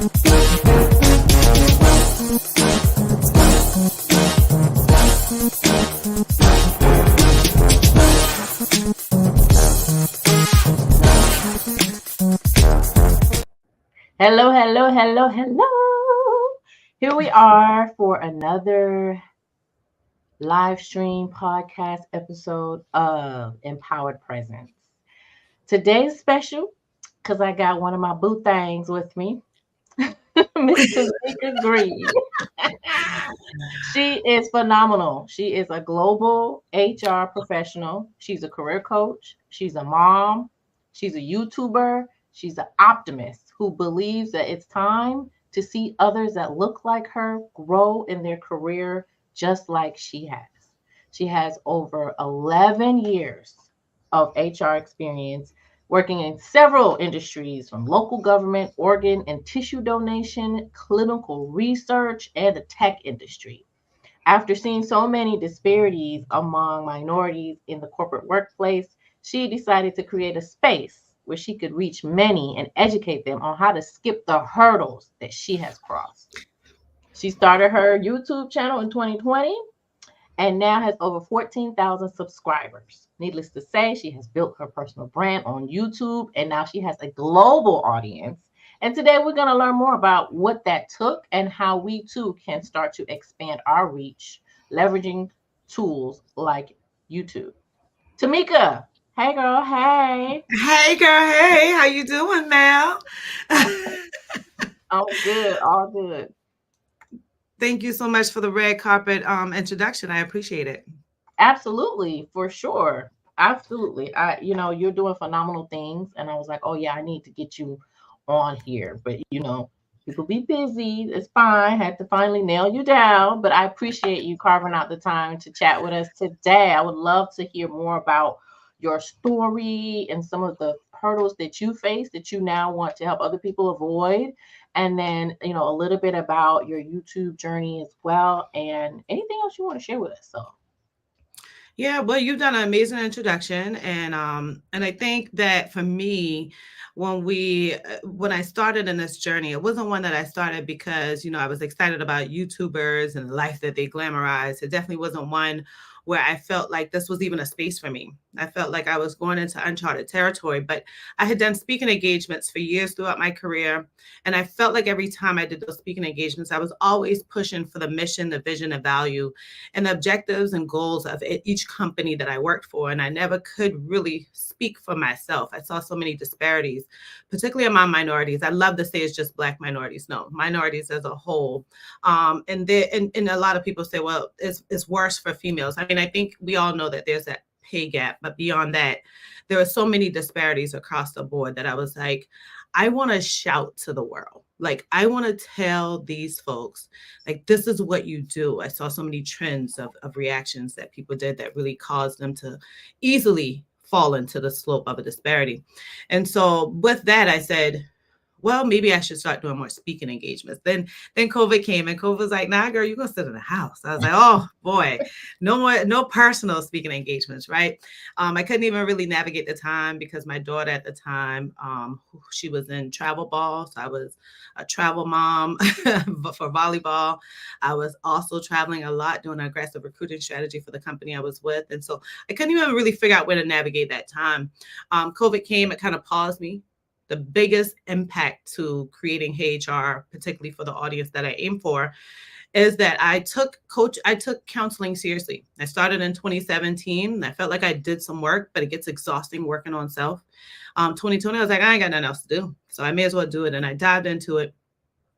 Hello, hello, hello, hello. Here we are for another live stream podcast episode of Empowered Presence. Today's special because I got one of my boo things with me, Miss Timeka Green. She is phenomenal. She is a global HR professional. She's a career coach. She's a mom. She's a YouTuber. She's an optimist who believes that it's time to see others that look like her grow in their career just like she has. She has over 11 years of HR experience working in several industries from local government, organ and tissue donation, clinical research, and the tech industry. After seeing so many disparities among minorities in the corporate workplace, she decided to create a space where she could reach many and educate them on how to skip the hurdles that she has crossed. She started her YouTube channel in 2020 and now has over 14,000 subscribers. Needless to say, she has built her personal brand on YouTube and now she has a global audience. And today we're going to learn more about what that took and how we too can start to expand our reach, leveraging tools like YouTube. Timeka, hey girl, hey. Hey girl, hey, how you doing, Mel? All good, all good. Thank you so much for the red carpet introduction. I appreciate it. Absolutely, for sure. Absolutely. You're doing phenomenal things. And I was like, oh yeah, I need to get you on here. But people be busy. It's fine. Had to finally nail you down. But I appreciate you carving out the time to chat with us today. I would love to hear more about your story and some of the hurdles that you face that you now want to help other people avoid. And then, a little bit about your YouTube journey as well. And anything else you want to share with us. So Yeah, well, you've done an amazing introduction, and I think that for me, when I started in this journey, it wasn't one that I started because I was excited about YouTubers and the life that they glamorize. It definitely wasn't one where I felt like this was even a space for me. I felt like I was going into uncharted territory, but I had done speaking engagements for years throughout my career. And I felt like every time I did those speaking engagements, I was always pushing for the mission, the vision, the value, and the objectives and goals of each company that I worked for. And I never could really speak for myself. I saw so many disparities, particularly among minorities. I love to say it's just Black minorities. No, minorities as a whole. And a lot of people say, well, it's worse for females. I mean, I think we all know that there's that pay gap, but beyond that, there are so many disparities across the board that I was like, I want to shout to the world. Like, I want to tell these folks, like, this is what you do. I saw so many trends of reactions that people did that really caused them to easily fall into the slope of a disparity. And so with that, I said, well, maybe I should start doing more speaking engagements. Then COVID came and COVID was like, nah, girl, you're going to sit in the house. I was like, oh boy, no personal speaking engagements, right? I couldn't even really navigate the time because my daughter at the time, she was in travel ball. So I was a travel mom for volleyball. I was also traveling a lot, doing an aggressive recruiting strategy for the company I was with. And so I couldn't even really figure out where to navigate that time. COVID came, it kind of paused me. The biggest impact to creating HR, particularly for the audience that I aim for, is that I took counseling seriously. I started in 2017. I felt like I did some work, but it gets exhausting working on self. 2020, I was like, I ain't got nothing else to do. So I may as well do it. And I dived into it.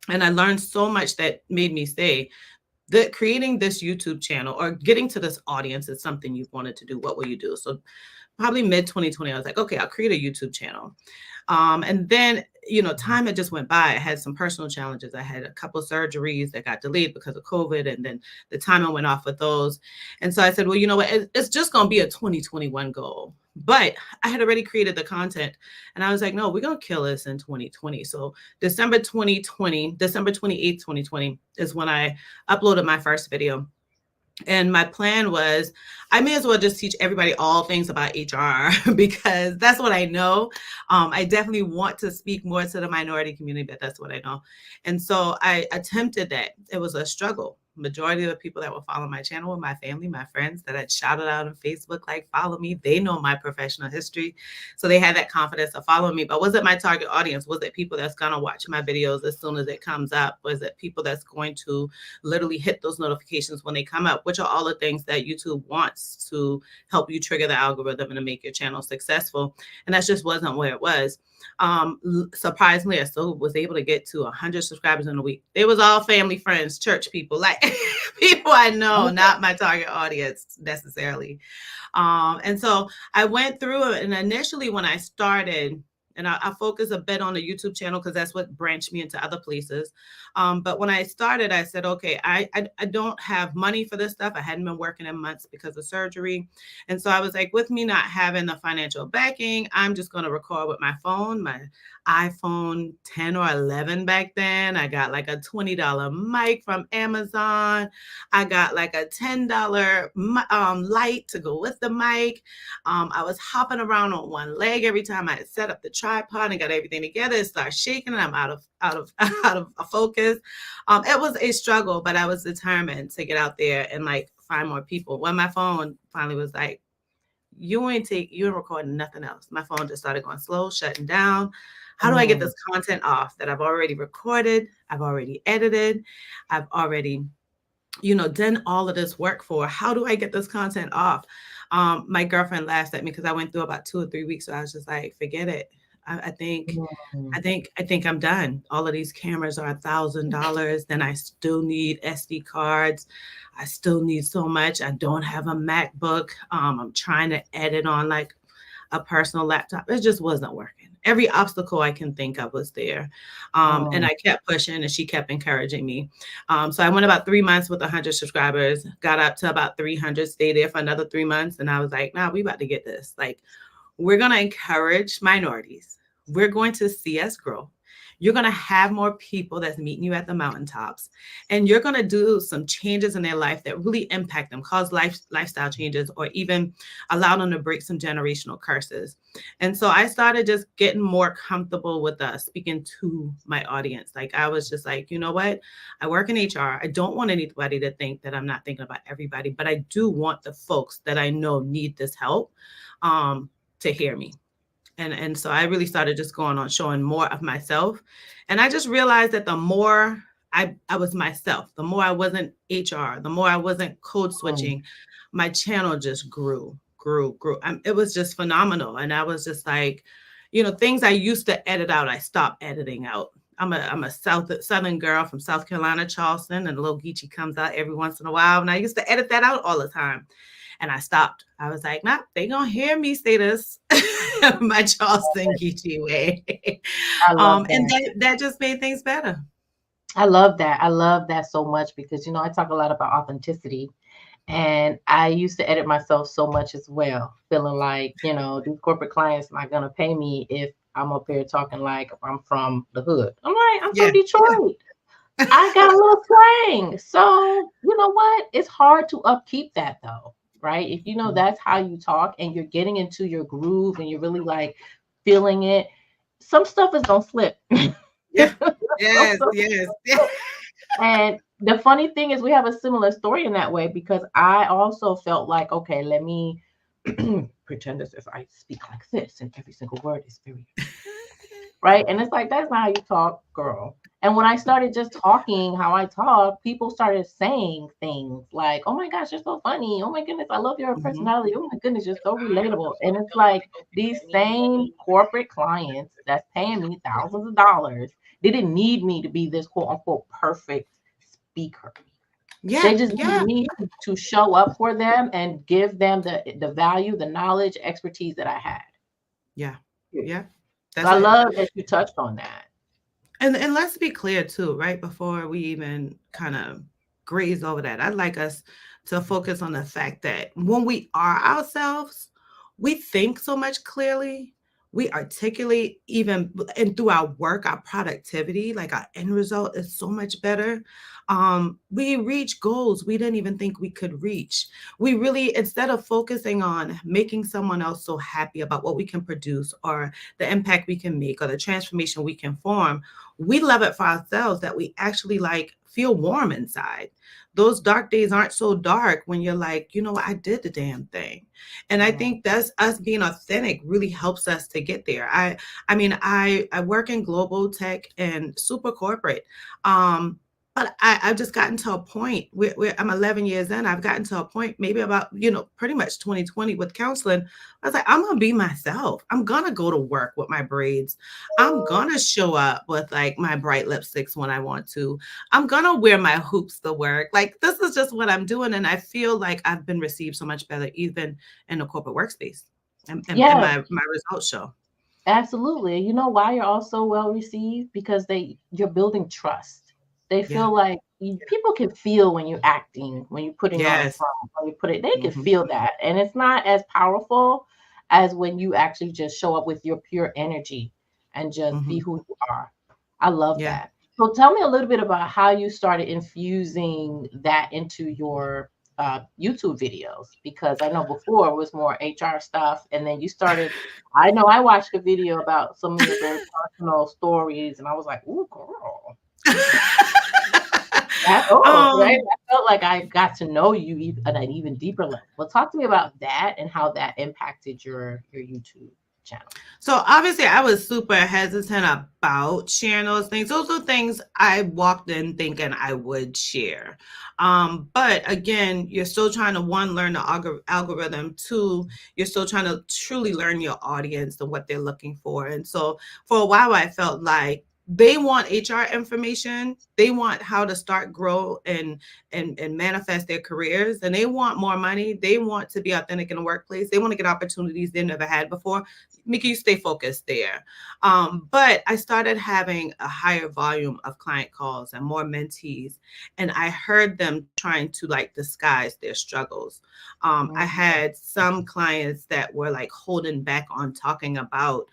And I learned so much that made me say that creating this YouTube channel or getting to this audience is something you've wanted to do. What will you do? So probably mid 2020, I was like, okay, I'll create a YouTube channel. And then, time had just went by. I had some personal challenges. I had a couple of surgeries that got delayed because of COVID. And then the timing went off with those. And so I said, well, you know what? It's just going to be a 2021 goal. But I had already created the content. And I was like, no, we're going to kill this in 2020. So December 28th, 2020 is when I uploaded my first video. And my plan was, I may as well just teach everybody all things about HR because that's what I know. I definitely want to speak more to the minority community, but that's what I know. And so I attempted that. It was a struggle. Majority of the people that will follow my channel were my family, my friends that I'd shouted out on Facebook, like, follow me. They know my professional history. So they had that confidence to follow me. But was it my target audience? Was it people that's going to watch my videos as soon as it comes up? Was it people that's going to literally hit those notifications when they come up, which are all the things that YouTube wants to help you trigger the algorithm and to make your channel successful? And that just wasn't where it was. Surprisingly, I still was able to get to 100 subscribers in a week. It was all family, friends, church people, like people I know, not my target audience necessarily. And so I went through it. And initially, when I started, and I focus a bit on the YouTube channel because that's what branched me into other places. But when I started, I said, okay, I don't have money for this stuff. I hadn't been working in months because of surgery. And so I was like, with me not having the financial backing, I'm just going to record with my phone, my iPhone 10 or 11 back then. I got like a $20 mic from Amazon. I got like a $10 light to go with the mic. I was hopping around on one leg every time I set up the tripod and got everything together. It started shaking and I'm out of out of focus. It was a struggle, but I was determined to get out there and like find more people. When my phone finally was like, you ain't recording nothing else. My phone just started going slow, shutting down. How do I get this content off that I've already recorded? I've already edited. I've already, done all of this work for. How do I get this content off? My girlfriend laughed at me because I went through about 2 or 3 weeks. So I was just like, forget it. I think I'm done. All of these cameras are $1,000. Then I still need SD cards. I still need so much. I don't have a MacBook. I'm trying to edit on like a personal laptop. It just wasn't working. Every obstacle I can think of was there. And I kept pushing and she kept encouraging me. So I went about 3 months with 100 subscribers, got up to about 300, stayed there for another 3 months. And I was like, nah, we about to get this. Like, we're going to encourage minorities. We're going to see us grow. You're going to have more people that's meeting you at the mountaintops. And you're going to do some changes in their life that really impact them, cause lifestyle changes, or even allow them to break some generational curses. And so I started just getting more comfortable with speaking to my audience. Like, I was just like, you know what? I work in HR. I don't want anybody to think that I'm not thinking about everybody, but I do want the folks that I know need this help to hear me. And so I really started just going on showing more of myself. And I just realized that the more I was myself, the more I wasn't HR, the more I wasn't code switching, my channel just grew. It was just phenomenal. And I was just like, things I used to edit out, I stopped editing out. I'm a Southern girl from South Carolina, Charleston, and a little Geechee comes out every once in a while. And I used to edit that out all the time. And I stopped. I was like, nah, they gonna hear me say this my Charleston Geechee way. I love that. And that just made things better. I love that. I love that so much because, I talk a lot about authenticity. And I used to edit myself so much as well, feeling like, these corporate clients not going to pay me if I'm up here talking like I'm from the hood. I'm like, I'm from Detroit. I got a little slang. So, you know what? It's hard to upkeep that though, right? If that's how you talk and you're getting into your groove and you're really like feeling it, some stuff is going to slip. Yeah. Yes. And the funny thing is we have a similar story in that way because I also felt like, okay, let me pretend as if I speak like this and every single word is very right. And it's like, that's not how you talk, girl. And when I started just talking how I talk, people started saying things like, oh my gosh, you're so funny. Oh my goodness, I love your personality. Oh my goodness, you're so relatable. And it's like these same corporate clients that's paying me thousands of dollars, they didn't need me to be this quote unquote perfect speaker. Yeah. They just need me to show up for them and give them the value, the knowledge, expertise that I had. Yeah. So I love that you touched on that. And let's be clear too, right? Before we even kind of graze over that, I'd like us to focus on the fact that when we are ourselves, we think so much clearly. we articulate even, and through our work, our productivity, like our end result is so much better. We reach goals we didn't even think we could reach. We really, instead of focusing on making someone else so happy about what we can produce or the impact we can make or the transformation we can form, we love it for ourselves that we actually like feel warm inside. Those dark days aren't so dark when you're like, you know what, I did the damn thing. And I Right. think that's us being authentic really helps us to get there. I work in global tech and super corporate. But I've just gotten to a point where I'm 11 years in. I've gotten to a point, maybe about, pretty much 2020 with counseling. I was like, I'm going to be myself. I'm going to go to work with my braids. I'm going to show up with like my bright lipsticks when I want to. I'm going to wear my hoops to work. Like, this is just what I'm doing. And I feel like I've been received so much better, even in the corporate workspace. And Yeah, my results show. absolutely. You know why you're also well received? Because you're building trust. They Yeah. feel like people can feel when you're acting, when you're putting on a Yes. front, they can Hmm. feel that. And it's not as powerful as when you actually just show up with your pure energy and just be Hmm. who you are. I love Yeah. that. So tell me a little bit about how you started infusing that into your YouTube videos, because I know before it was more HR stuff, and then you started. I know I watched a video about some of your very personal stories, and I was like, "Ooh, girl, right?" um, I felt like I got to know you at an even deeper level. But talk to me about that and how that impacted your YouTube channel. So obviously, I was super hesitant about sharing those things. Those are things I walked in thinking I would share. But again, you're still trying to one, learn the algorithm. Two, you're still trying to truly learn your audience and what they're looking for. And so for a while, I felt like they want HR information. They want how to start, grow, and manifest their careers. And they want more money. They want to be authentic in the workplace. They want to get opportunities they never had before. Make you stay focused there. But I started having a higher volume of client calls and more mentees, and I heard them trying to like disguise their struggles. I Mm, had some clients that were like holding back on talking about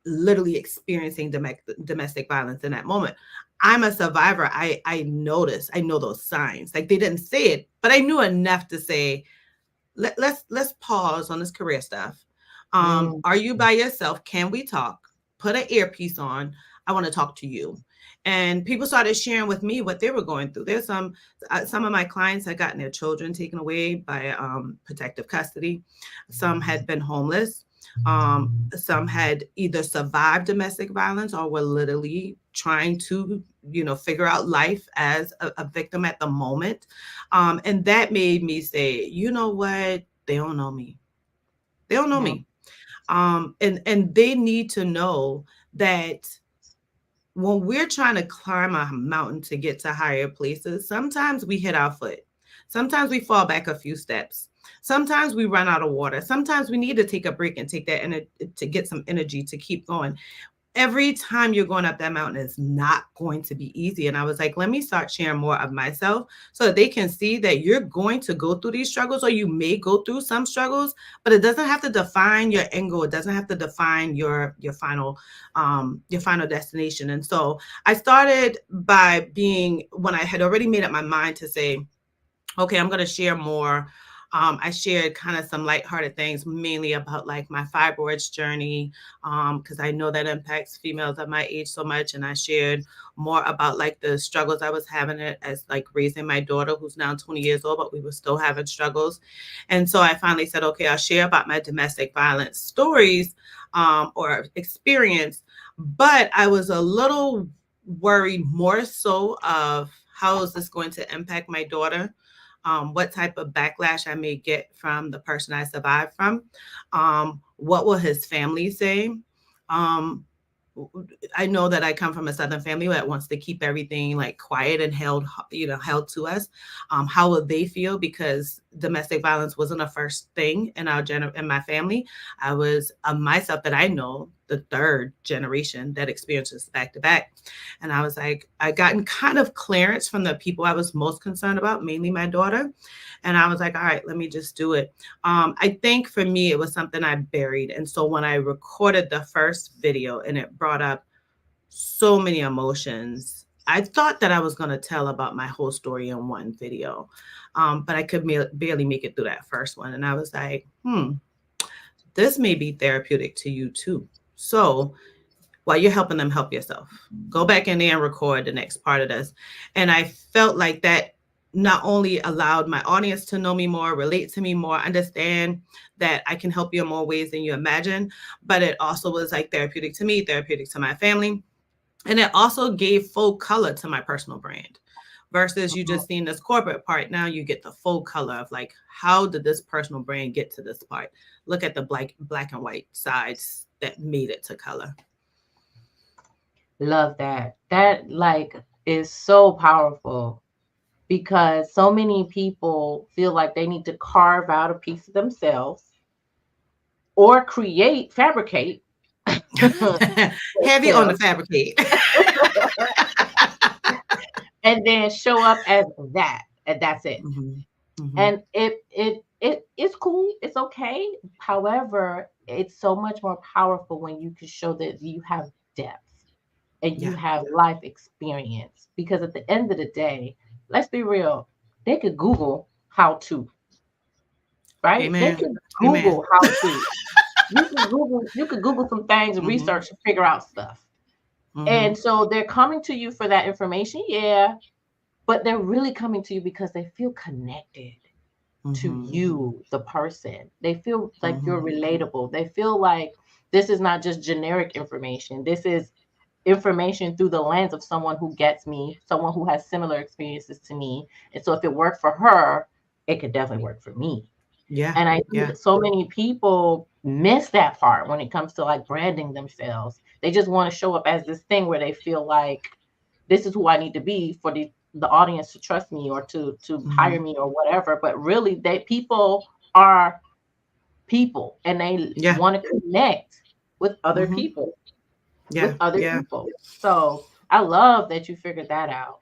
literally experiencing domestic violence in that moment. I'm a survivor. I noticed, I know those signs. Like they didn't say it, but I knew enough to say, let's pause on this career stuff. mm, Are you by yourself? Can we talk? Put an earpiece on. I want to talk to you. And people started sharing with me what they were going through. There's some of my clients had gotten their children taken away by protective custody. Some had been homeless. Some had either survived domestic violence or were literally trying to, figure out life as a victim at the moment. And that made me say, you know what? They don't know me. They don't know mm, me. And they need to know that when we're trying to climb a mountain to get to higher places, sometimes we hit our foot. Sometimes we fall back a few steps. Sometimes we run out of water. Sometimes we need to take a break and take that energy to get some energy to keep going. Every time you're going up that mountain is not going to be easy. And I was like, let me start sharing more of myself so that they can see that you're going to go through these struggles, or you may go through some struggles, but it doesn't have to define your end goal. It doesn't have to define your final destination. And so I started by being, when I had already made up my mind to say, okay, I'm going to share more. I shared kind of some lighthearted things, mainly about like my fibroids journey, because I know that impacts females of my age so much. And I shared more about like the struggles I was having it as like raising my daughter, who's now 20 years old, but we were still having struggles. And so I finally said, okay, I'll share about my domestic violence stories or experience. But I was a little worried more so of how is this going to impact my daughter, what type of backlash I may get from the person I survived from, what will his family say. Um, I know that I come from a Southern family that wants to keep everything like quiet and held to us. How will they feel? Because domestic violence wasn't a first thing in in my family. I was myself that I know the third generation that experiences back to back. And I was like, I gotten kind of clearance from the people I was most concerned about, mainly my daughter. And I was like, all right, let me just do it. I think for me, it was something I buried. And so when I recorded the first video and it brought up so many emotions, I thought that I was going to tell about my whole story in one video. But I could barely make it through that first one. And I was like, this may be therapeutic to you too. So while you're helping them, help yourself. Go back in there and record the next part of this. And I felt like that not only allowed my audience to know me more, relate to me more, understand that I can help you in more ways than you imagine, but it also was like therapeutic to me, therapeutic to my family. And it also gave full color to my personal brand versus you just seeing this corporate part. Now you get the full color of like, how did this personal brand get to this part? Look at the black and white sides that made it to color. Love that. That like is so powerful because so many people feel like they need to carve out a piece of themselves or fabricate Heavy on the fabricate. and then show up as that, and that's it. And it's cool, it's okay. However, it's so much more powerful when you can show that you have depth and you have life experience, because at the end of the day, let's be real, they could Google how to, right? Amen. They could Google how to. You could Google some things and research and figure out stuff. And so they're coming to you for that information, but they're really coming to you because they feel connected to you, the person. They feel like you're relatable. They feel like this is not just generic information. This is information through the lens of someone who gets me, someone who has similar experiences to me. And so if it worked for her, it could definitely work for me. Yeah. And I think that so many people miss that part when it comes to like branding themselves. They just want to show up as this thing where they feel like this is who I need to be for the audience to trust me or to hire me or whatever. But really, people are people, and they want to connect with other people. With other people. So I love that you figured that out.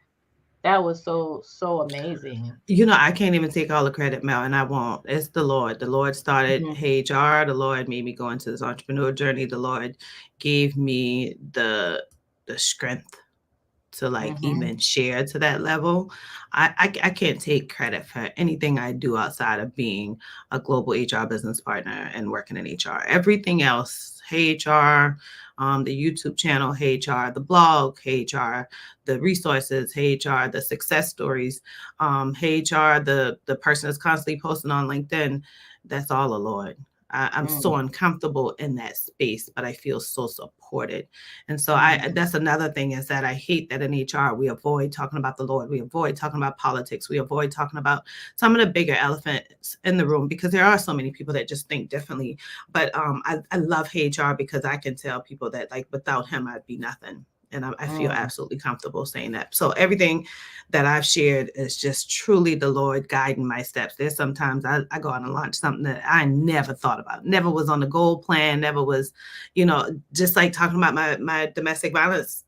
That was so amazing. You know, I can't even take all the credit, Mel, and I won't. It's the Lord. The Lord started HR. The Lord made me go into this entrepreneur journey. The Lord gave me the strength to like even share to that level. I can't take credit for anything I do outside of being a global HR business partner and working in HR. Everything else, HR, the YouTube channel, HR, the blog, HR, the resources, HR, the success stories, HR, the person that's constantly posting on LinkedIn. That's all the Lord. I'm so uncomfortable in that space, but I feel so supported. And so that's another thing, is that I hate that in HR, we avoid talking about the Lord. We avoid talking about politics. We avoid talking about some of the bigger elephants in the room, because there are so many people that just think differently. But I love HR because I can tell people that like without him, I'd be nothing. And I feel absolutely comfortable saying that. So everything that I've shared is just truly the Lord guiding my steps. There's sometimes I go out and launch something that I never thought about, never was on the goal plan, never was, just like talking about my domestic violence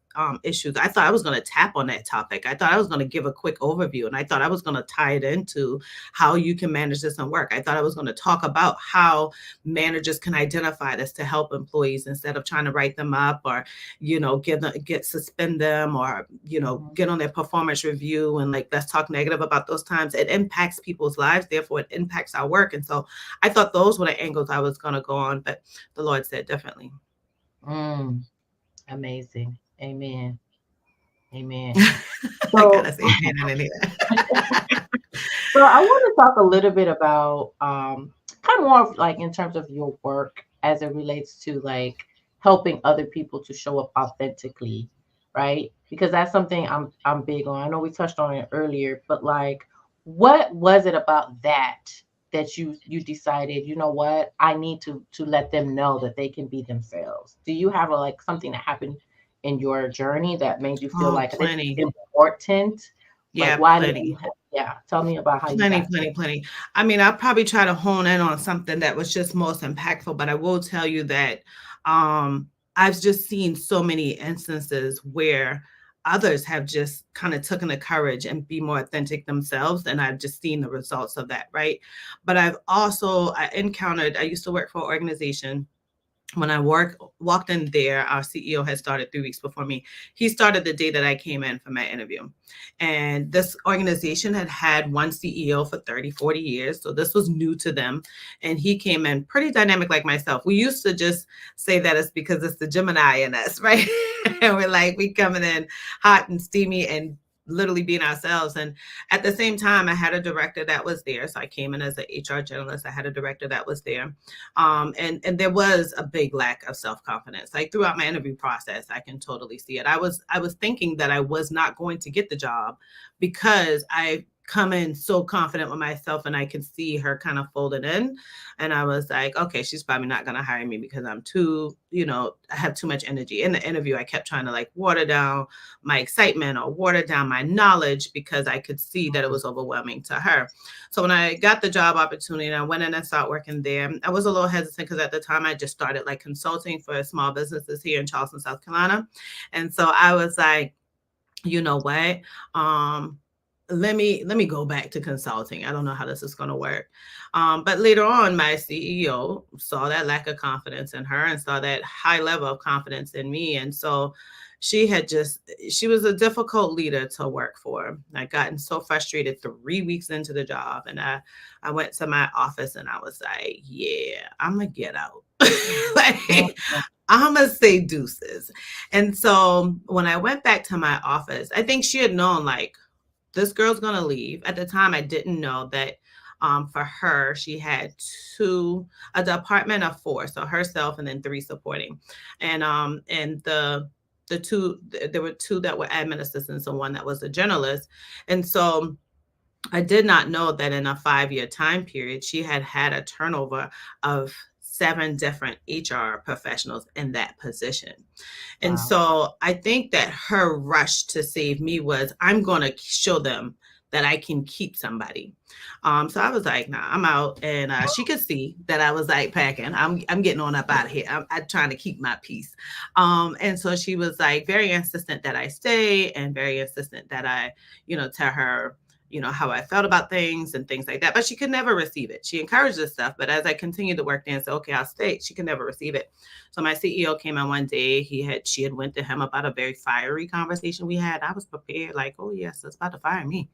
issues. I thought I was going to tap on that topic. I thought I was going to give a quick overview, and I thought I was going to tie it into how you can manage this and work. I thought I was going to talk about how managers can identify this to help employees instead of trying to write them up or, suspend them or, get on their performance review and like, let's talk negative about those times. It impacts people's lives. Therefore, it impacts our work. And so I thought those were the angles I was going to go on, but the Lord said differently. Amazing. Amen. Amen. So, I gotta say amen in here. So I want to talk a little bit about kind of more of like in terms of your work as it relates to like helping other people to show up authentically, right? Because that's something I'm big on. I know we touched on it earlier, but like, what was it about that you decided, you know what, I need to let them know that they can be themselves? Do you have like something that happened in your journey that made you feel like it's important? Yeah, like, why did you tell me about how plenty. I mean, I'll probably try to hone in on something that was just most impactful, but I will tell you that I've just seen so many instances where others have just kind of taken the courage and be more authentic themselves, and I've just seen the results of that, right? But I encountered, I used to work for an organization. When I walked in there, our CEO had started 3 weeks before me. He started the day that I came in for my interview. And this organization had had one CEO for 30, 40 years. So this was new to them. And he came in pretty dynamic like myself. We used to just say that it's because it's the Gemini in us, right? And we're like, we coming in hot and steamy and literally being ourselves. And at the same time, I had a director that was there. So I came in as an HR generalist. I had a director that was there. And there was a big lack of self-confidence. Like throughout my interview process, I can totally see it. I was thinking that I was not going to get the job because I come in so confident with myself, and I can see her kind of folded in. And I was like, okay, she's probably not going to hire me because I'm too, I have too much energy. In the interview, I kept trying to like water down my excitement or water down my knowledge because I could see that it was overwhelming to her. So when I got the job opportunity and I went in and started working there, I was a little hesitant because at the time I just started like consulting for small businesses here in Charleston, South Carolina. And so I was like, you know what? Let me go back to consulting. I don't know how this is going to work. But later on, my CEO saw that lack of confidence in her and saw that high level of confidence in me. And so she was a difficult leader to work for. I gotten so frustrated 3 weeks into the job. And I went to my office and I was like, yeah, I'm going to get out. Like, I'm going to say deuces. And so when I went back to my office, I think she had known like, this girl's going to leave. At the time, I didn't know that for her, she had a department of 4, so herself and then 3 supporting. And the two, there were 2 that were admin assistants and 1 that was a journalist. And so I did not know that in a 5-year time period, she had had a turnover of 7 different HR professionals in that position. And Wow. so I think that her rush to save me was, I'm going to show them that I can keep somebody. So I was like, nah, I'm out. And she could see that I was like packing. I'm getting on up out of here. I'm trying to keep my peace. And so she was like very insistent that I stay and very insistent that I, tell her, how I felt about things and things like that. But she could never receive it. She encouraged this stuff. But as I continued to work there and said, okay, I'll stay, she could never receive it. So my CEO came in one day. She had went to him about a very fiery conversation we had. I was prepared, like, oh yes, it's about to fire me.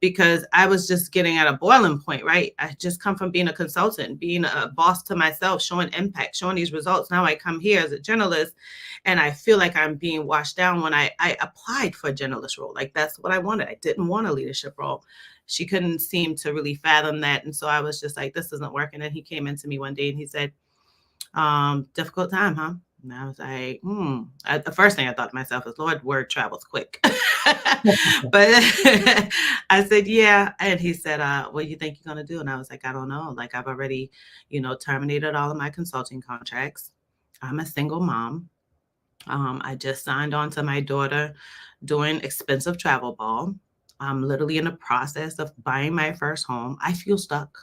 Because I was just getting at a boiling point, right? I just come from being a consultant, being a boss to myself, showing impact, showing these results. Now I come here as a journalist and I feel like I'm being washed down when I applied for a journalist role. Like that's what I wanted. I didn't want a leadership role. She couldn't seem to really fathom that. And so I was just like, this isn't working. And he came into me one day and he said, difficult time, huh? And I was like, the first thing I thought to myself is, Lord, word travels quick. But I said, yeah. And he said, what do you think you're going to do? And I was like, I don't know. Like I've already, terminated all of my consulting contracts. I'm a single mom. I just signed on to my daughter doing expensive travel ball. I'm literally in the process of buying my first home. I feel stuck.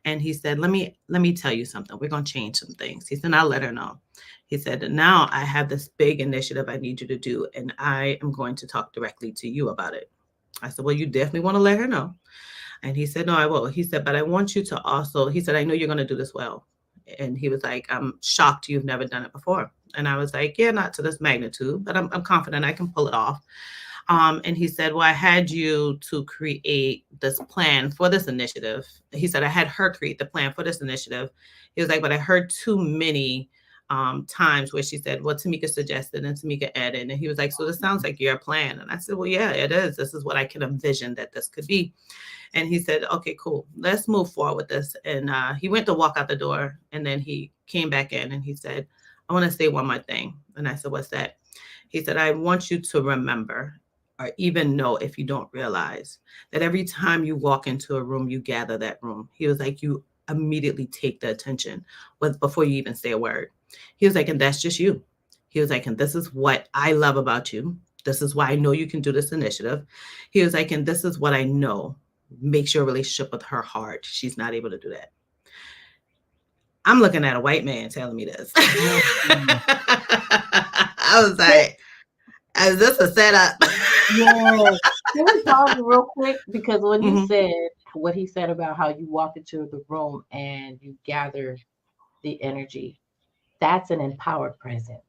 And he said, let me tell you something. We're going to change some things. He said, I'll let her know. He said, now I have this big initiative I need you to do, and I am going to talk directly to you about it. I said, well, you definitely want to let her know. And he said, no, I will. He said, but I want you to also, he said, I know you're going to do this well. And he was like, I'm shocked you've never done it before. And I was like, yeah, not to this magnitude, but I'm confident I can pull it off. And he said, well, I had you to create this plan for this initiative. He said, I had her create the plan for this initiative. He was like, but I heard too many times where she said, well, Timeka suggested and Timeka added. And he was like, so this sounds like your plan. And I said, well, yeah, it is. This is what I can envision that this could be. And he said, okay, cool. Let's move forward with this. And he went to walk out the door. And then he came back in and he said, I want to say one more thing. And I said, what's that? He said, I want you to remember, or even know if you don't realize, that every time you walk into a room, you gather that room. He was like, you immediately take the attention before you even say a word. He was like, and that's just you. He was like, and this is what I love about you. This is why I know you can do this initiative. He was like, and this is what I know makes your relationship with her hard. She's not able to do that. I'm looking at a white man telling me this. Mhm. I was like, is this a setup? Yeah. Can we pause it real quick? Because when you Mhm. said what he said about how you walk into the room and you gather the energy, that's an empowered presence.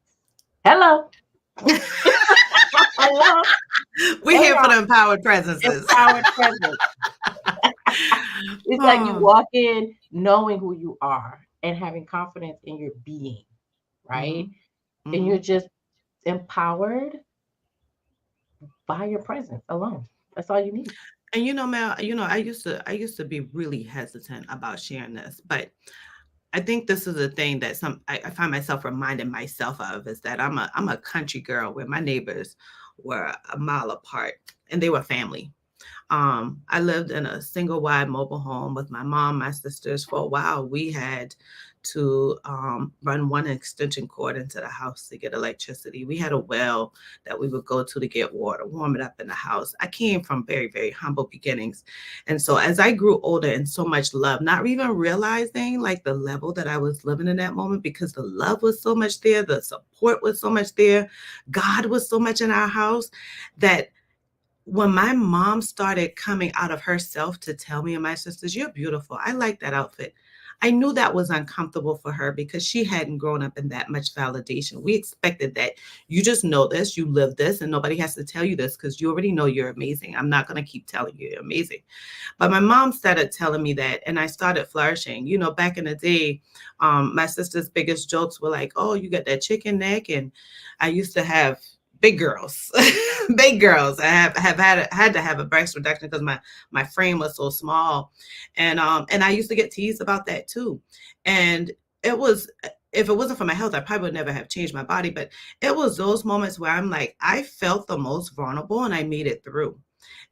Hello. Hello. We're Hey, here for y'all. the empowered presences. Empowered presence. It's like you Oh. walk in knowing who you are and having confidence in your being, right? Mhm. And you're Mhm. just empowered by your presence alone. That's all you need. And Mel, I used to be really hesitant about sharing this, but I think this is a thing that I find myself reminding myself of is that I'm a country girl where my neighbors were a mile apart and they were family. I lived in a single wide mobile home with my mom, my sisters. For a while, we had to run one extension cord into the house to get electricity. We had a well that we would go to get water, warm it up in the house. I came from very, very humble beginnings. And so as I grew older and so much love, not even realizing like the level that I was living in that moment because the love was so much there, the support was so much there, God was so much in our house that when my mom started coming out of herself to tell me and my sisters, "You're beautiful. I like that outfit." I knew that was uncomfortable for her because she hadn't grown up in that much validation. We expected that you just know this, you live this, and nobody has to tell you this because you already know you're amazing. I'm not going to keep telling you you're amazing. But my mom started telling me that, and I started flourishing. Back in the day, my sister's biggest jokes were like, "Oh, you got that chicken neck," and I used to have big girls, big girls. I have had to have a breast reduction because my frame was so small, and I used to get teased about that too, and it was. If it wasn't for my health, I probably would never have changed my body. But it was those moments where I'm like, I felt the most vulnerable and I made it through.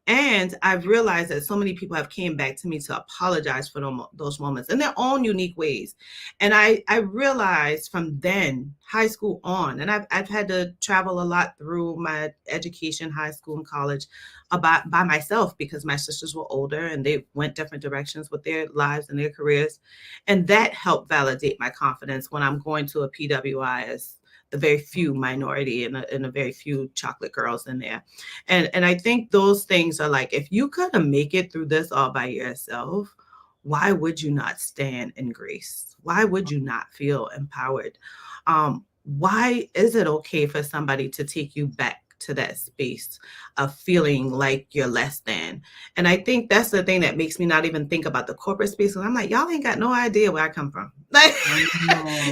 And I've realized that so many people have came back to me to apologize for those moments in their own unique ways. And I realized from then, high school on, and I've had to travel a lot through my education, high school and college, about by myself because my sisters were older and they went different directions with their lives and their careers. And that helped validate my confidence when I'm going to a PWI as the very few minority and a very few chocolate girls in there. And I think those things are like, if you couldn't make it through this all by yourself, why would you not stand in grace? Why would you not feel empowered? Why is it okay for somebody to take you back to that space of feeling like you're less than? And I think that's the thing that makes me not even think about the corporate space. And I'm like, y'all ain't got no idea where I come from. Like,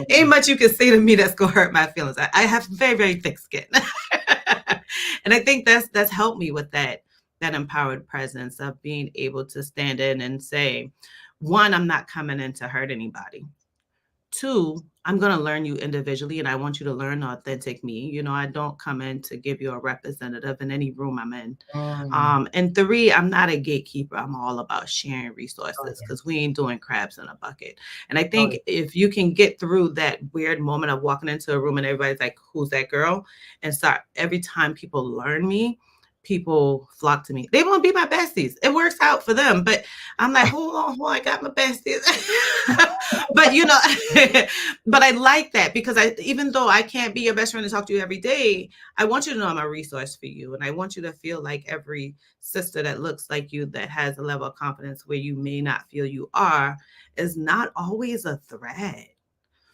ain't Mm, much you can say to me that's gonna hurt my feelings. I have very, very thick skin. And I think that's helped me with that empowered presence of being able to stand in and say, one, I'm not coming in to hurt anybody. Two, I'm going to learn you individually and I want you to learn authentic me. I don't come in to give you a representative in any room I'm in. mm. And three, I'm not a gatekeeper. I'm all about sharing Oh, resources because we yes. ain't doing crabs in a bucket. And I Oh, think yes. if you can get through that weird moment of walking into a room and everybody's like, who's that girl? And start every time people learn me, people flock to me. They won't be my besties. It works out for them. But I'm like, hold on, I got my besties. But but I like that because even though I can't be your best friend and talk to you every day, I want you to know I'm a resource for you. And I want you to feel like every sister that looks like you that has a level of confidence where you may not feel you are is not always a threat.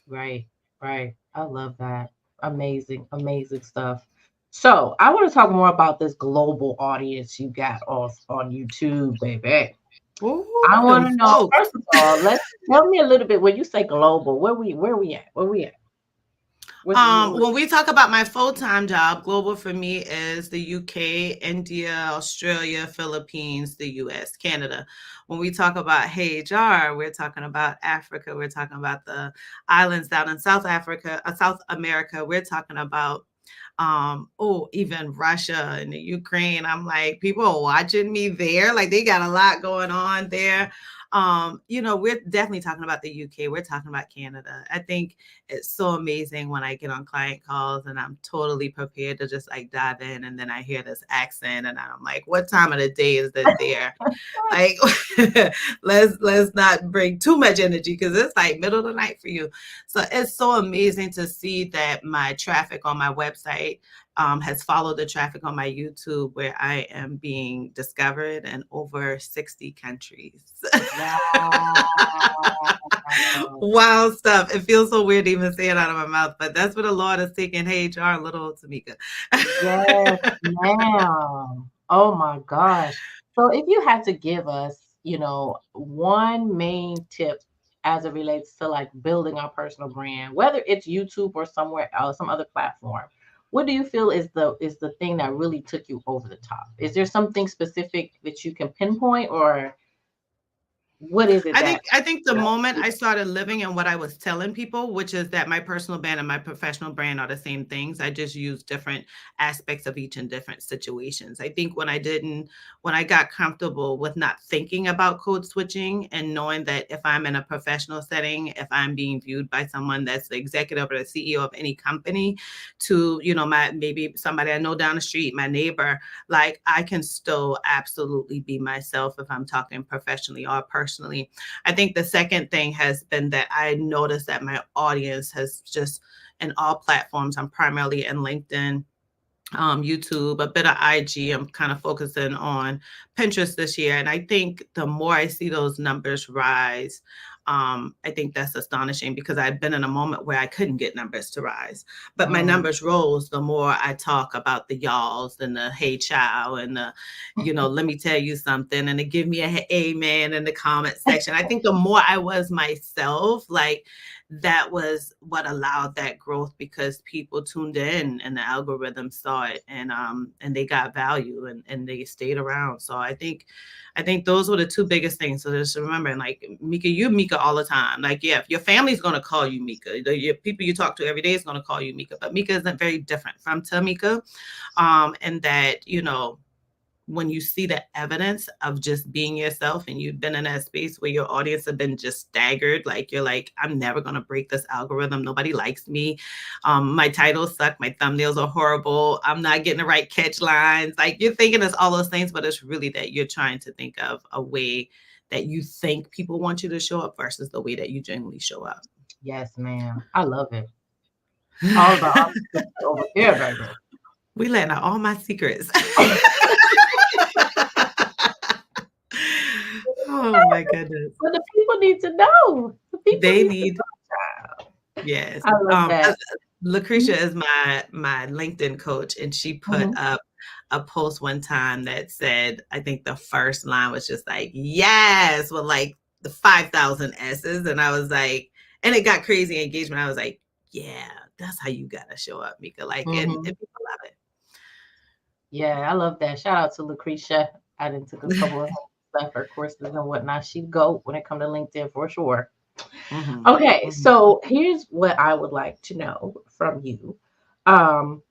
Right, right. I love that. Amazing, amazing stuff. So I want to talk more about this global audience you got off on YouTube, baby. Ooh, I want them to know, folks. first of all, let's tell me a little bit when you say global, where we at? Where we at? What, When we talk about my full-time job, global for me is the UK, India, Australia, Philippines, the US, Canada. When we talk about HR, we're talking about Africa. We're talking about the islands down in South Africa, South America. We're talking about even Russia and the Ukraine. I'm like, people are watching me there. Like they got a lot going on there. we're definitely talking about the UK. We're talking about Canada. I think it's so amazing when I get on client calls and I'm totally prepared to just like dive in, and then I hear this accent and I'm like, what time of the day is that there? Like, let's not bring too much energy because it's like middle of the night for you. So it's so amazing to see that my traffic on my website has followed the traffic on my YouTube, where I am being discovered in over 60 countries. Wow. Wild stuff. It feels so weird to even say it out of my mouth, but that's what the Lord is taking. Hey, HR, little old Tamika. Yes, ma'am. Oh my gosh. So if you had to give us, one main tip as it relates to like building our personal brand, whether it's YouTube or somewhere else, some other platform, what do you feel is the thing that really took you over the top? Is there something specific that you can pinpoint, or what is it I think that I think the moment I started living in what I was telling people, which is that my personal brand and my professional brand are the same things. I just use different aspects of each in different situations. I think when I got comfortable with not thinking about code switching and knowing that if I'm in a professional setting, if I'm being viewed by someone that's the executive or the CEO of any company, to, my maybe somebody I know down the street, my neighbor, like I can still absolutely be myself if I'm talking professionally or personally. I think the second thing has been that I noticed that my audience has just, in all platforms, I'm primarily in LinkedIn, YouTube, a bit of IG. I'm kind of focusing on Pinterest this year. And I think the more I see those numbers rise, I think that's astonishing because I'd been in a moment where I couldn't get numbers to rise. But my mm, numbers rose the more I talk about the y'alls and the hey child and the, let me tell you something, and to give me a amen in the comment section. I think the more I was myself, like that was what allowed that growth because people tuned in and the algorithm saw it and they got value and they stayed around. So I think those were the two biggest things. So just remember, like Mika, you Mika all the time. Like, yeah, if your family's gonna call you Mika, your people you talk to every day is gonna call you Mika, but Mika isn't very different from Tamika. And that, when you see the evidence of just being yourself and you've been in that space where your audience have been just staggered, like you're like, I'm never going to break this algorithm. Nobody likes me. My titles suck. My thumbnails are horrible. I'm not getting the right catch lines. Like you're thinking it's all those things, but it's really that you're trying to think of a way that you think people want you to show up versus the way that you genuinely show up. yes, ma'am. I love it. All the options over here, baby. We letting out all my secrets. Oh my goodness. But the people need to know. The people They need to need, know. yes. I love that. Lucretia is my LinkedIn coach, and she put Mhm. up a post one time that said, I think the first line was just like, yes, with like the 5,000 S's. And I was like, and it got crazy engagement. I was like, yeah, that's how you gotta show up, Mika. Like, and Mhm. people love Yeah, I love that. Shout out to Lucretia. I done took a it. couple of stuff, her courses and whatnot. She go when it come to LinkedIn for sure. Hmm. Okay, Hmm. so here's what I would like to know from you. Um,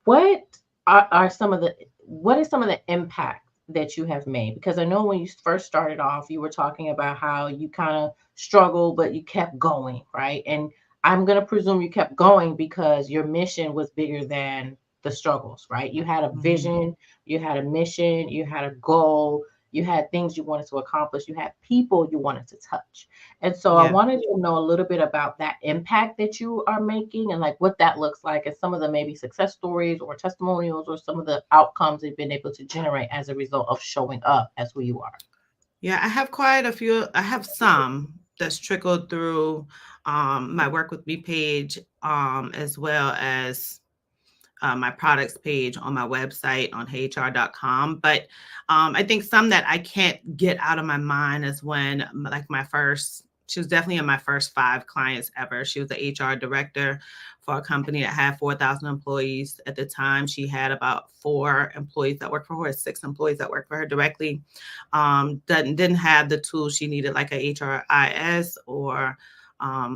what are some of the what is some of the impact that you have made? Because I know when you first started off, you were talking about how you kind of struggled, but you kept going, right? And I'm gonna presume you kept going because your mission was bigger than the struggles, right? You had a Hmm. vision, you had a mission, you had a goal, you had things you wanted to accomplish, you had people you wanted to touch. And so I Yeah. wanted to know a little bit about that impact that you are making and like what that looks like and some of the maybe success stories or testimonials or some of the outcomes you've been able to generate as a result of showing up as who you are. Yeah, I have quite a few. I have some that's trickled through my work with me page, as well as my products page on my website on hr.com. But I think some that I can't get out of my mind is when, like, she was definitely in my first 5 clients ever. She was the HR director for a company that had 4,000 employees. At the time, she had about 4 employees that worked for her, 6 employees that worked for her directly. Didn't have the tools she needed, like a HRIS or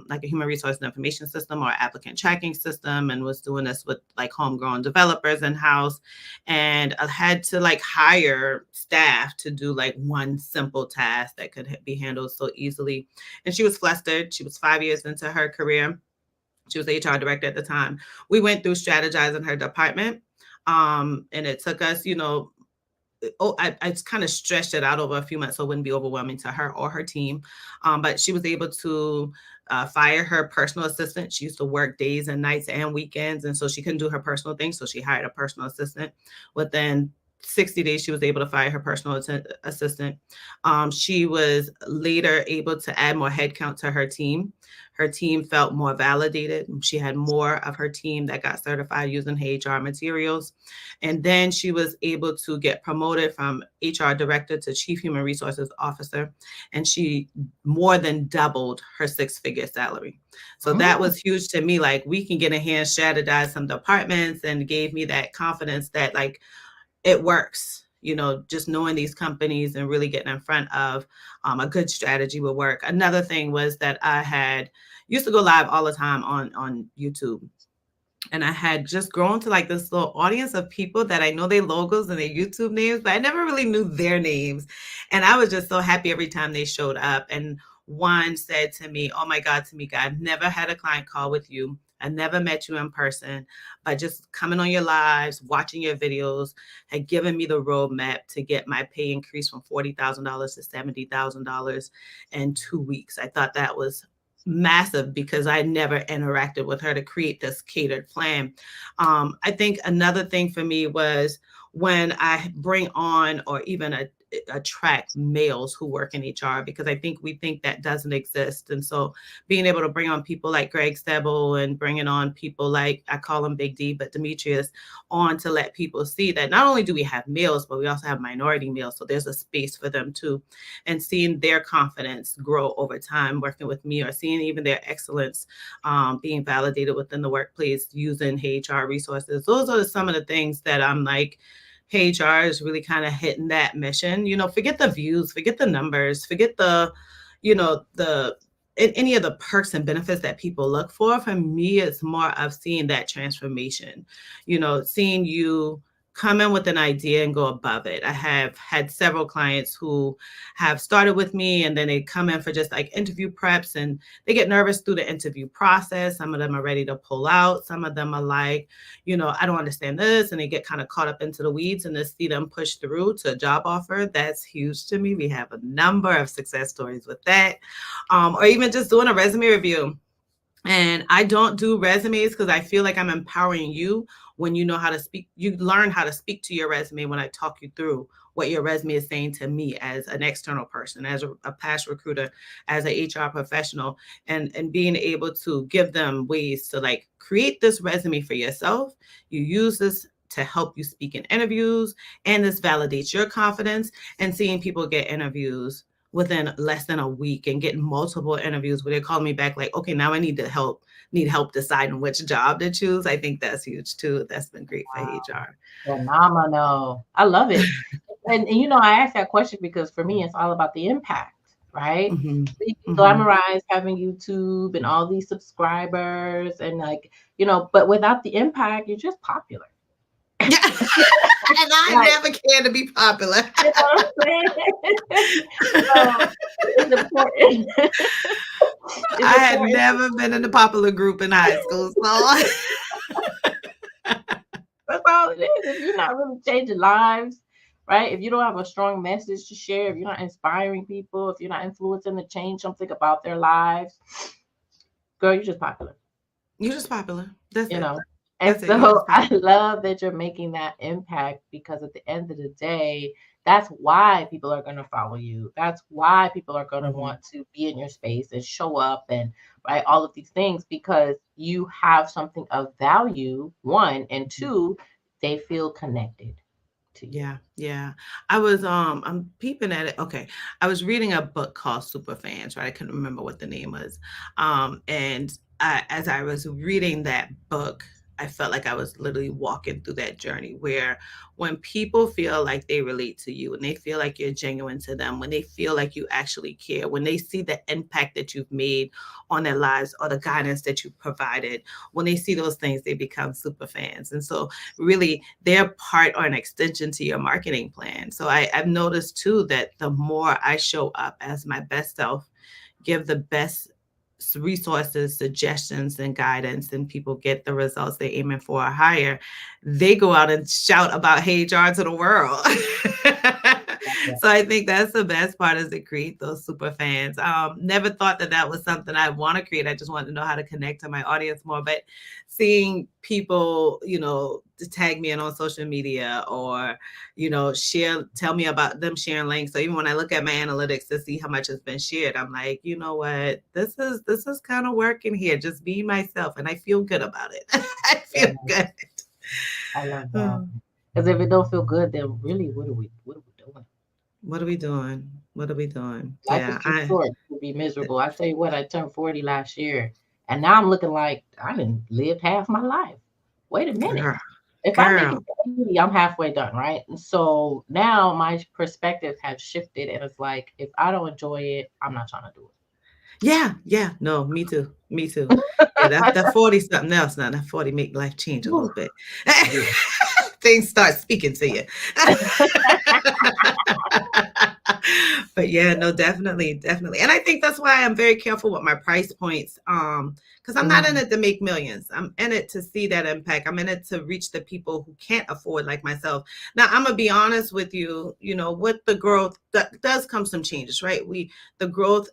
like a human resource and information system or applicant tracking system, and was doing this with like homegrown developers in house. And I had to like hire staff to do like one simple task that could be handled so easily. And she was flustered. She was 5 years into her career. She was the HR director at the time. We went through strategizing her department. And it took us, I kind of stretched it out over a few months so it wouldn't be overwhelming to her or her team. But she was able to fire her personal assistant. She used to work days and nights and weekends, and so she couldn't do her personal things. So she hired a personal assistant. Within 60 days, she was able to fire her personal assistant. She was later able to add more headcount to her team. Her team felt more validated. She had more of her team that got certified using HR materials. And then she was able to get promoted from HR director to chief human resources officer. And she more than doubled her 6-figure salary. So that was huge to me. Like, we can get in here and strategize some departments, and gave me that confidence that like it works. Just knowing these companies and really getting in front of a good strategy would work. Another thing was that I had used to go live all the time on YouTube. And I had just grown to like this little audience of people that I know their logos and their YouTube names, but I never really knew their names. And I was just so happy every time they showed up. And one said to me, "Oh my God, Timeka, I've never had a client call with you. I never met you in person, but just coming on your lives, watching your videos had given me the roadmap to get my pay increase from $40,000 to $70,000 in 2 weeks." I thought that was massive because I never interacted with her to create this catered plan. I think another thing for me was when I bring on or even attract males who work in HR, because I think we think that doesn't exist. And so being able to bring on people like Greg Stebble and bringing on people like, I call him Big D, but Demetrius, on to let people see that not only do we have males, but we also have minority males. So there's a space for them too. And seeing their confidence grow over time working with me, or seeing even their excellence being validated within the workplace using HR resources. Those are some of the things that I'm like, HR is really kind of hitting that mission. Forget the views, forget the numbers, forget the any of the perks and benefits that people look for. For me, it's more of seeing that transformation, seeing you come in with an idea and go above it. I have had several clients who have started with me, and then they come in for just like interview preps, and they get nervous through the interview process. Some of them are ready to pull out. Some of them are like, I don't understand this. And they get kind of caught up into the weeds, and to see them push through to a job offer, that's huge to me. We have a number of success stories with that. Or even just doing a resume review. And I don't do resumes because I feel like I'm empowering you. When you know how to speak, you learn how to speak to your resume when I talk you through what your resume is saying to me as an external person, as a past recruiter, as an HR professional, and being able to give them ways to like create this resume for yourself. You use this to help you speak in interviews, and this validates your confidence. And seeing people get interviews within less than a week and getting multiple interviews where they call me back like, okay, now I need help deciding which job to choose. I think that's huge too. That's been great for HR. Phenomenal. I love it. And I asked that question because for me, it's all about the impact, right? Mm-hmm. We Mm-hmm. glamorize having YouTube and all these subscribers and like, but without the impact, you're just popular. And I never cared to be popular. You know what I'm saying? So it's important. I had never been in the popular group in high school. So that's all it is. If you're not really changing lives, right? If you don't have a strong message to share, if you're not inspiring people, if you're not influencing to change something about their lives, girl, you're just popular. You're just popular. That's you it. know. And That's so I love that you're making that impact, because at the end of the day, that's why people are going to follow you. That's why people are going to want to be in your space and show up and right all of these things, because you have something of value, one, and two, they feel connected to you. Yeah. I was I'm peeping at it. Okay. I was reading a book called Superfans, right? I couldn't remember what the name was. And as I was reading that book, I felt like I was literally walking through that journey where when people feel like they relate to you and they feel like you're genuine to them, when they feel like you actually care, when they see the impact that you've made on their lives or the guidance that you provided, when they see those things, they become super fans. And so really they're part or an extension to your marketing plan. So I've noticed too that the more I show up as my best self, give the best resources, suggestions, and guidance, and people get the results they're aiming for or higher, they go out and shout about Hey Jar to the world. So I think that's the best part is to create those super fans. Never thought that that was something I want to create. I just wanted to know how to connect to my audience more. But seeing people, to tag me in on social media or, share, tell me about them sharing links. So even when I look at my analytics to see how much has been shared, I'm like, you know what, this is kind of working here. Just be myself, and I feel good about it. I Yeah, feel good. I love that. Oh, Because if it don't feel good, then really, what are we doing? what are we doing? What are we doing? Life is Yeah, too short to be miserable. I tell you what, I turned 40 last year, and now I'm looking like I didn't live half my life. Wait a minute. girl, If I make it girl. to 80, I'm halfway done, right? And so now my perspective has shifted, and it's like if I don't enjoy it, I'm not trying to do Yeah, yeah. No, me too. Me too. Yeah, it. that 40 something else now. That 40 make life change a little Whew, bit. yeah. Things start speaking to you. But yeah, no, definitely, definitely. And I think that's why I'm very careful with my price points. Because I'm not in Mm, it to make millions. I'm in it to see that impact. I'm in it to reach the people who can't afford like myself. Now, I'm gonna be honest with you, with the growth that does come some changes, right? The growth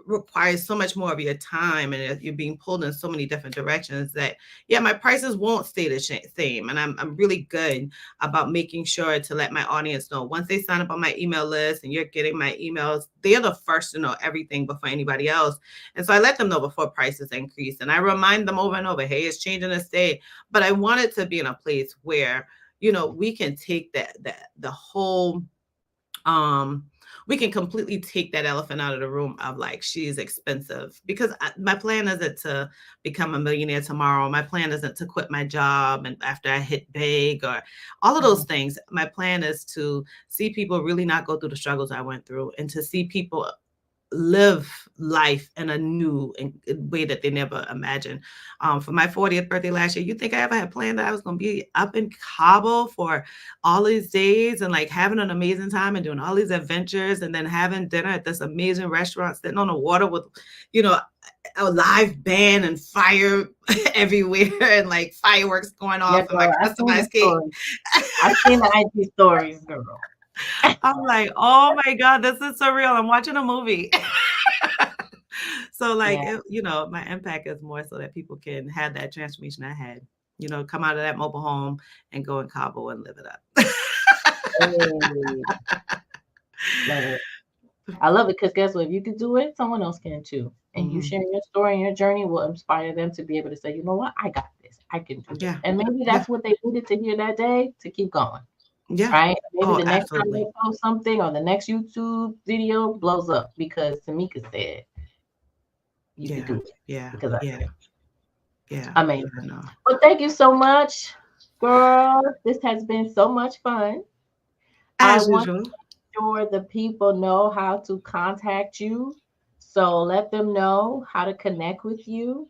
requires so much more of your time and you're being pulled in so many different directions that yeah, my prices won't stay the same, and I'm really good about making sure to let my audience know once they sign up on my email list and you're getting my emails, they're the first to know everything before anybody else. And so I let them know before prices increase, and I remind them over and over, hey, it's changing this day. But I want it to be in a place where we can take that the whole um we can completely take that elephant out of the room of like she's expensive, because my plan isn't to become a millionaire tomorrow. My plan isn't to quit my job and after I hit big or all of those mhm. things. My plan is to see people really not go through the struggles I went through, and to see people live life in a new way that they never imagined. For my 40th birthday last year, you think I ever had planned that I was going to be up in Cabo for all these days and like having an amazing time and doing all these adventures and then having dinner at this amazing restaurant, sitting on the water with, you know, a live band and fire everywhere and like fireworks going Yeah, off and my girl, I've seen the customized cake. stories. I've seen the IG stories, girl. I'm like, oh my God, this is surreal. I'm watching a movie. So like, Yeah. my impact is more so that people can have that transformation I had, come out of that mobile home and go in Cabo and live it up. Hey, love it. I love it because guess what? If you can do it, someone else can too. And you Mhm. sharing your story and your journey will inspire them to be able to say, you know what, I got this. I can do this. Yeah. And maybe Yeah. that's what they needed to hear that day to keep going. Yeah. Right? Maybe Oh, the next time they absolutely. post something or the next YouTube video blows up because Tamika said you could Yeah. do it Yeah. because I Yeah. said. Yeah. Yeah. Amazing. No. Well, thank you so much, girl. This has been so much fun. I As want usual. sure the people know how to contact you. So let them know how to connect with you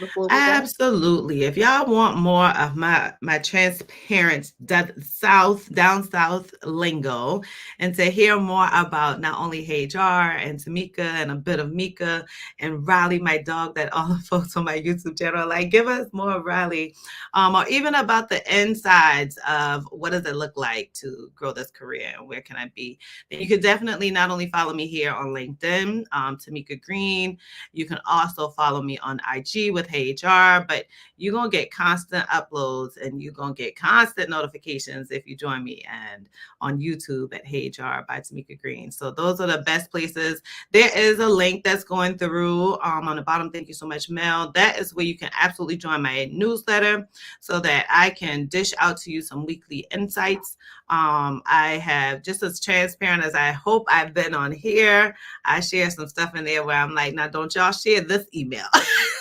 before we go. Absolutely. If y'all want more of my transparent down south lingo, and to hear more about not only Hey Jar and Tamika and a bit of Mika and Riley, my dog, that all the folks on my YouTube channel are like, give us more of Riley, or even about the insides of what does it look like to grow this career and where can I be, then you could definitely not only follow me here on LinkedIn, Timeka Green. You can also follow me on IG with Hey HR, but you're going to get constant uploads and you're going to get constant notifications if you join me and on YouTube at Hey HR by Timeka Green. So those are the best places. There is a link that's going through on the bottom. Thank you so much, Mel. That is where you can absolutely join my newsletter so that I can dish out to you some weekly insights I have, just as transparent as I hope I've been on here, I share some stuff in there where I'm like, now don't y'all share this email.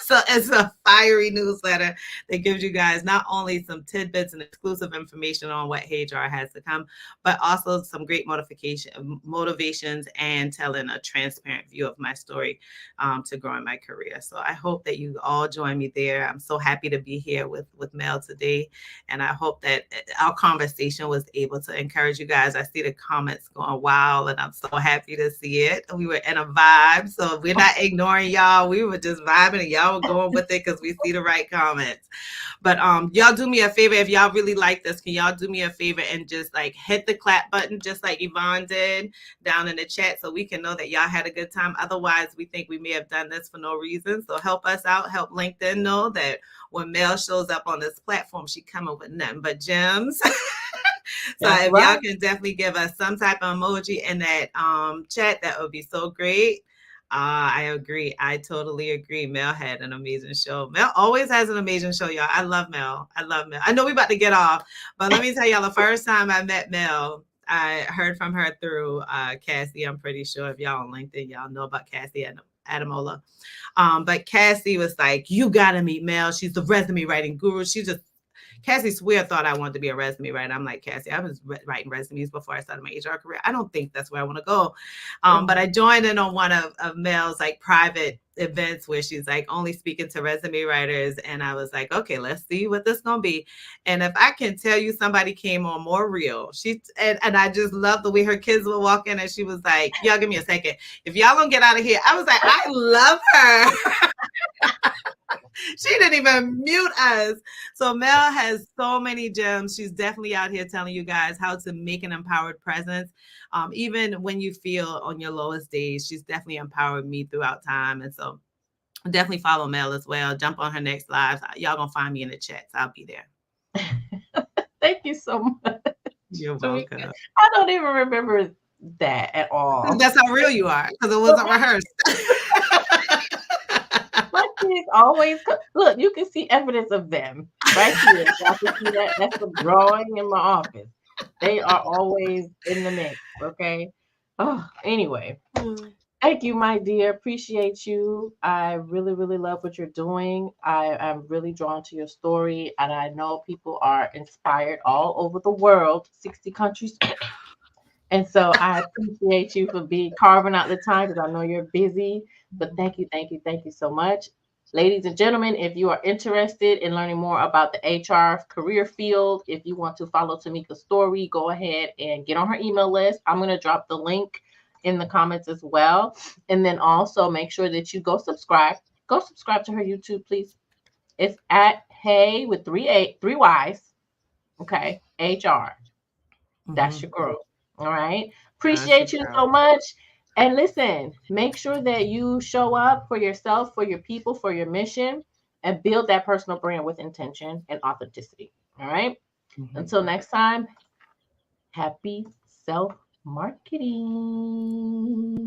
So it's a fiery newsletter that gives you guys not only some tidbits and exclusive information on what HR has to come, but also some great motivations and telling a transparent view of my story to grow in my career. So I hope that you all join me there. I'm so happy to be here with Mel today. And I hope that our conversation was able to encourage you guys. I see the comments going wild, and I'm so happy to see it. We were in a vibe. So we're not ignoring y'all. We were just vibing, and y'all were going with it because we see the right comments. But y'all do me a favor. If y'all really like this, can y'all do me a favor and just like hit the clap button, just like Yvonne did down in the chat, so we can know that y'all had a good time. Otherwise, we think we may have done this for no reason. So help us out. Help LinkedIn know that when Mel shows up on this platform, she coming with nothing but gems. So That's if right. y'all can definitely give us some type of emoji in that chat, that would be so great. I agree. I totally agree. Mel had an amazing show. Mel always has an amazing show, y'all. I love Mel. I love Mel. I know we about to get off, but let me tell y'all, the first time I met Mel, I heard from her through Cassie. I'm pretty sure if y'all on LinkedIn, y'all know about Cassie Adamola. But Cassie was like, you got to meet Mel. She's the resume writing guru. Cassie Swear thought I wanted to be a resume writer. I'm like, Cassie, I was writing resumes before I started my HR career. I don't think that's where I want to go. But I joined in on one of Mel's like private events where she's like only speaking to resume writers. And I was like, okay, let's see what this going to be. And if I can tell you, somebody came on more real. And I just love the way her kids would walk in, and she was like, y'all give me a second. If y'all don't get out of here. I was like, I love her. She didn't even mute us. So Mel has so many gems. She's definitely out here telling you guys how to make an empowered presence. Even when you feel on your lowest days, she's definitely empowered me throughout time. And so definitely follow Mel as well. Jump on her next live. Y'all gonna find me in the chat. So I'll be there. Thank you so much. You're welcome. I don't even remember that at all. That's how real you are, because it wasn't rehearsed. My kids always look. You can see evidence of them right here. Y'all can see that. That's the drawing in my office. They are always in the mix. Okay. Oh, anyway. Thank you, my dear. Appreciate you. I really, really love what you're doing. I'm really drawn to your story, and I know people are inspired all over the world, 60 countries. And so I appreciate you for carving out the time, because I know you're busy. But thank you, thank you, thank you so much. Ladies and gentlemen, if you are interested in learning more about the HR career field, if you want to follow Timeka's story, go ahead and get on her email list. I'm going to drop the link in the comments as well. And then also make sure that you go subscribe. Go subscribe to her YouTube, please. It's at Hey with three Y's. Okay. HR. That's your girl. All right. Appreciate you so much. And listen, make sure that you show up for yourself, for your people, for your mission, and build that personal brand with intention and authenticity. All right. Until next time, happy self marketing.